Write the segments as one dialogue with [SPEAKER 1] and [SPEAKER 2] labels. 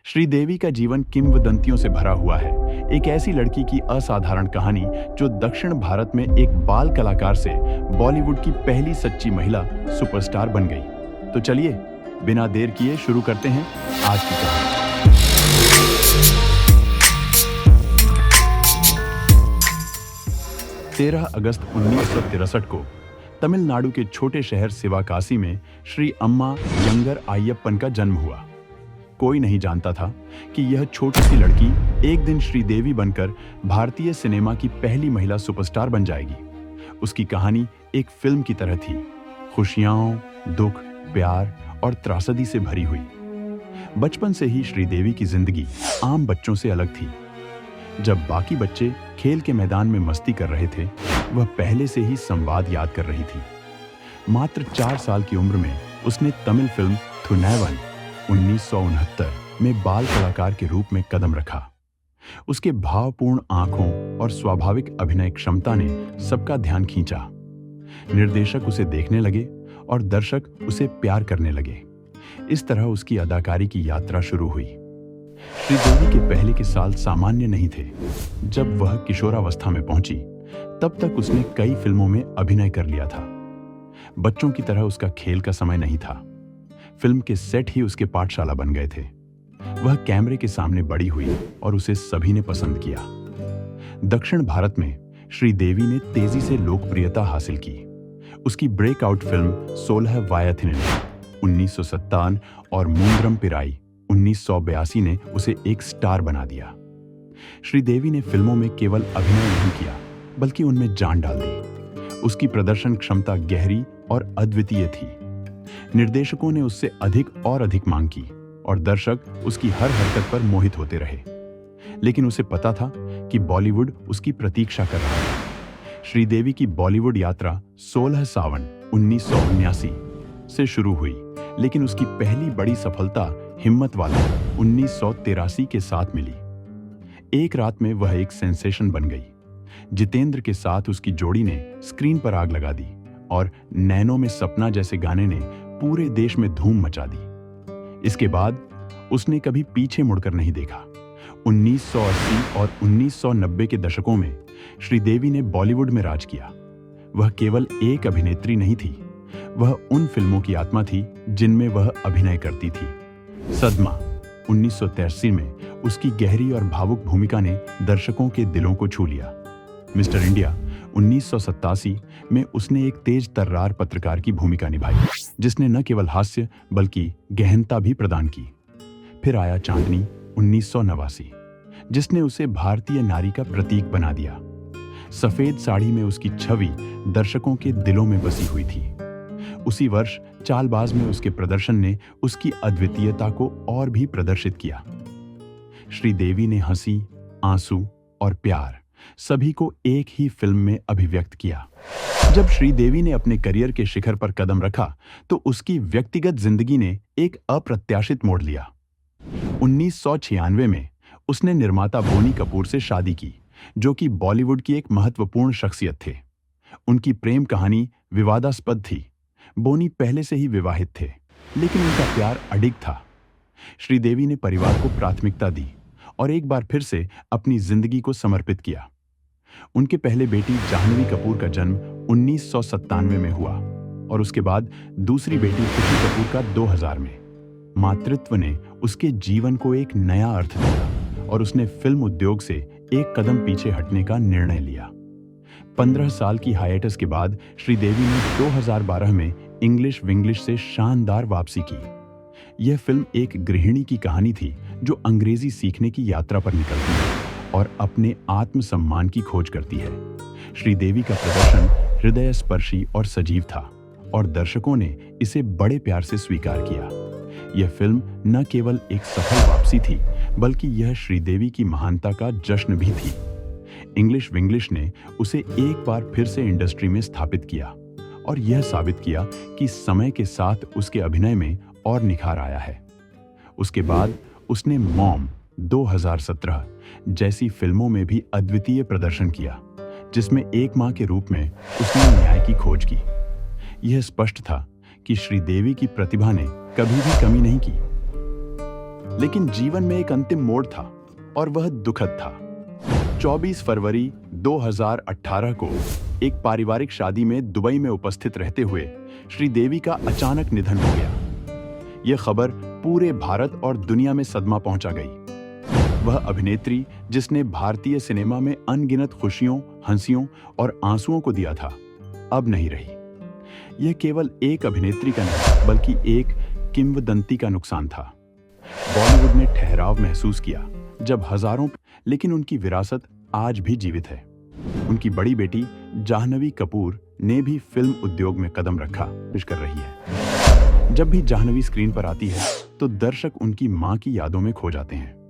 [SPEAKER 1] श्रीदेवी का जीवन किंवदंतियों से भरा हुआ है। एक ऐसी लड़की की असाधारण कहानी जो दक्षिण भारत में एक बाल कलाकार से बॉलीवुड की पहली सच्ची महिला सुपरस्टार बन गई। तो चलिए बिना देर किए शुरू करते हैं आज की कहानी। 13 अगस्त 1963 को तमिलनाडु के छोटे शहर सिवाकासी में श्री अम्मा यंगर आयप्पन का जन्म हुआ। कोई नहीं जानता था कि यह छोटी सी लड़की एक दिन श्रीदेवी बनकर भारतीय सिनेमा की पहली महिला सुपरस्टार बन जाएगी। उसकी कहानी एक फिल्म की तरह थी, खुशियों, दुख, प्यार और त्रासदी से भरी हुई। बचपन से ही श्रीदेवी की जिंदगी आम बच्चों से अलग थी। जब बाकी बच्चे खेल के मैदान में मस्ती कर रहे थे, वह पहले से ही संवाद याद कर रही थी। मात्र 4 साल की उम्र में उसने तमिल फिल्म थुनैवन 1969 में बाल कलाकार के रूप में कदम रखा। उसके भावपूर्ण आंखों और स्वाभाविक अभिनय क्षमता ने सबका ध्यान खींचा। निर्देशक उसे देखने लगे और दर्शक उसे प्यार करने लगे। इस तरह उसकी अदाकारी की यात्रा शुरू हुई। श्रीदेवी के पहले के साल सामान्य नहीं थे। जब वह किशोरावस्था में पहुंची, तब तक उसने कई फिल्मों में अभिनय कर लिया था। बच्चों की तरह उसका खेल का समय नहीं था। फिल्म के सेट ही उसके पाठशाला बन गए थे। वह कैमरे के सामने बड़ी हुई और उसे सभी ने पसंद किया। दक्षिण भारत में श्रीदेवी ने तेजी से लोकप्रियता हासिल की। उसकी ब्रेकआउट फिल्म 16 वायथिन 1957 और मूंद्रम पिराई 1982 ने उसे एक स्टार बना दिया। श्रीदेवी ने फिल्मों में केवल अभिनय नहीं किया, बल्कि उनमें जान डाल दी। उसकी प्रदर्शन क्षमता गहरी और अद्वितीय थी। निर्देशकों ने उससे अधिक और अधिक मांग की और दर्शक उसकी हर हरकत पर मोहित होते रहे। लेकिन उसे पता था कि बॉलीवुड उसकी प्रतीक्षा कर रहा है। श्रीदेवी की बॉलीवुड यात्रा 16 सावन 1979 से शुरू हुई, लेकिन उसकी पहली बड़ी सफलता हिम्मत वाला 1983 के साथ मिली। एक रात में वह एक सेंसेशन बन गई। जितेंद्र के साथ उसकी जोड़ी ने स्क्रीन पर आग लगा दी और नैनो में सपना जैसे गाने ने पूरे देश में धूम मचा दी। इसके बाद उसने कभी पीछे मुड़कर नहीं देखा। 1980 और 1990 के दशकों में श्रीदेवी ने बॉलीवुड में राज किया। वह केवल एक अभिनेत्री नहीं थी, वह उन फिल्मों की आत्मा थी जिनमें वह अभिनय करती थी। सदमा 1983 में उसकी गहरी और भावुक भूमिका ने दर्शकों के दिलों को छू लिया। मिस्टर इंडिया 1987 में उसने एक तेज तर्रार पत्रकार की भूमिका निभाई, जिसने न केवल हास्य बल्कि गहनता भी प्रदान की। फिर आया चांदनी 1989, जिसने उसे भारतीय नारी का प्रतीक बना दिया। सफेद साड़ी में उसकी छवि दर्शकों के दिलों में बसी हुई थी। उसी वर्ष चालबाज में उसके प्रदर्शन ने उसकी अद्वितीयता को और भी प्रदर्शित किया। श्रीदेवी ने हंसी, आंसू और प्यार सभी को एक ही फिल्म में अभिव्यक्त किया। जब श्रीदेवी ने अपने करियर के शिखर पर कदम रखा, तो उसकी व्यक्तिगत जिंदगी ने एक अप्रत्याशित मोड़ लिया। 1996 में उसने निर्माता बोनी कपूर से शादी की, जो कि बॉलीवुड की एक महत्वपूर्ण शख्सियत थे। उनकी प्रेम कहानी विवादास्पद थी। बोनी पहले से ही विवाहित थे, लेकिन उनका प्यार अडिग था। श्रीदेवी ने परिवार को प्राथमिकता दी और एक बार फिर से अपनी जिंदगी को समर्पित किया। उनके पहले बेटी जाह्नवी कपूर का जन्म 1997 में हुआ और उसके बाद दूसरी बेटी खुशी कपूर का 2000 में। मातृत्व ने उसके जीवन को एक नया अर्थ दिया और उसने फिल्म उद्योग से एक कदम पीछे हटने का निर्णय लिया। 15 साल की हाइएटस के बाद श्रीदेवी ने 2012 में इंग्लिश विंग्लिश से शानदार वापसी की। यह फिल्म एक गृहिणी की कहानी थी जो अंग्रेजी सीखने की यात्रा पर निकलती है और अपने आत्मसम्मान की खोज करती है। श्रीदेवी का प्रदर्शन हृदय स्पर्शी और सजीव था और दर्शकों ने इसे बड़े प्यार से स्वीकार किया। यह फिल्म न केवल एक सफल वापसी थी, बल्कि यह श्रीदेवी की महानता का जश्न भी थी। इंग्लिश विंग्लिश ने उसे एक बार फिर से इंडस्ट्री में स्थापित किया और यह साबित किया कि समय के साथ उसके अभिनय में और निखार आया है। उसके बाद उसने मॉम 2017 जैसी फिल्मों में भी अद्वितीय प्रदर्शन किया, जिसमें एक मां के रूप में उसने न्याय की खोज की। यह स्पष्ट था कि श्रीदेवी की प्रतिभा ने कभी भी कमी नहीं की। लेकिन जीवन में एक अंतिम मोड़ था और वह दुखद था। 24 फरवरी 2018 को एक पारिवारिक शादी में दुबई में उपस्थित रहते हुए श्रीदेवी का अचानक निधन हो गया। यह खबर पूरे भारत और दुनिया में सदमा पहुंचा गई। वह अभिनेत्री जिसने भारतीय सिनेमा में अनगिनत खुशियों, हंसियों और आंसुओं को दिया था, अब नहीं रही। यह केवल एक अभिनेत्री का नहीं, बल्कि एक किंवदंती का नुकसान था। बॉलीवुड ने ठहराव महसूस किया जब हजारों, लेकिन उनकी विरासत आज भी जीवित है। उनकी बड़ी बेटी जाह्नवी कपूर ने भी फिल्म उद्योग में कदम रखा, पेश कर रही है। जब भी जाह्नवी स्क्रीन पर आती है तो दर्शक उनकी मां की यादों में खो जाते हैं।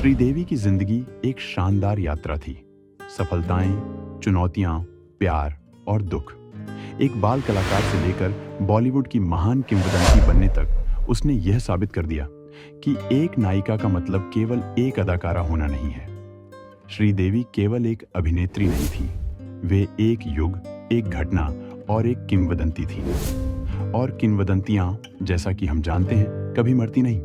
[SPEAKER 1] श्रीदेवी की जिंदगी एक शानदार यात्रा थी। सफलताएं, चुनौतियां, प्यार और दुख। एक बाल कलाकार से लेकर बॉलीवुड की महान किंवदंती बनने तक उसने यह साबित कर दिया कि एक नायिका का मतलब केवल एक अदाकारा होना नहीं है। श्रीदेवी केवल एक अभिनेत्री नहीं थी, वे एक युग, एक घटना और एक किंवदंती थी। और किंवदंतियां, जैसा कि हम जानते हैं, कभी मरती नहीं।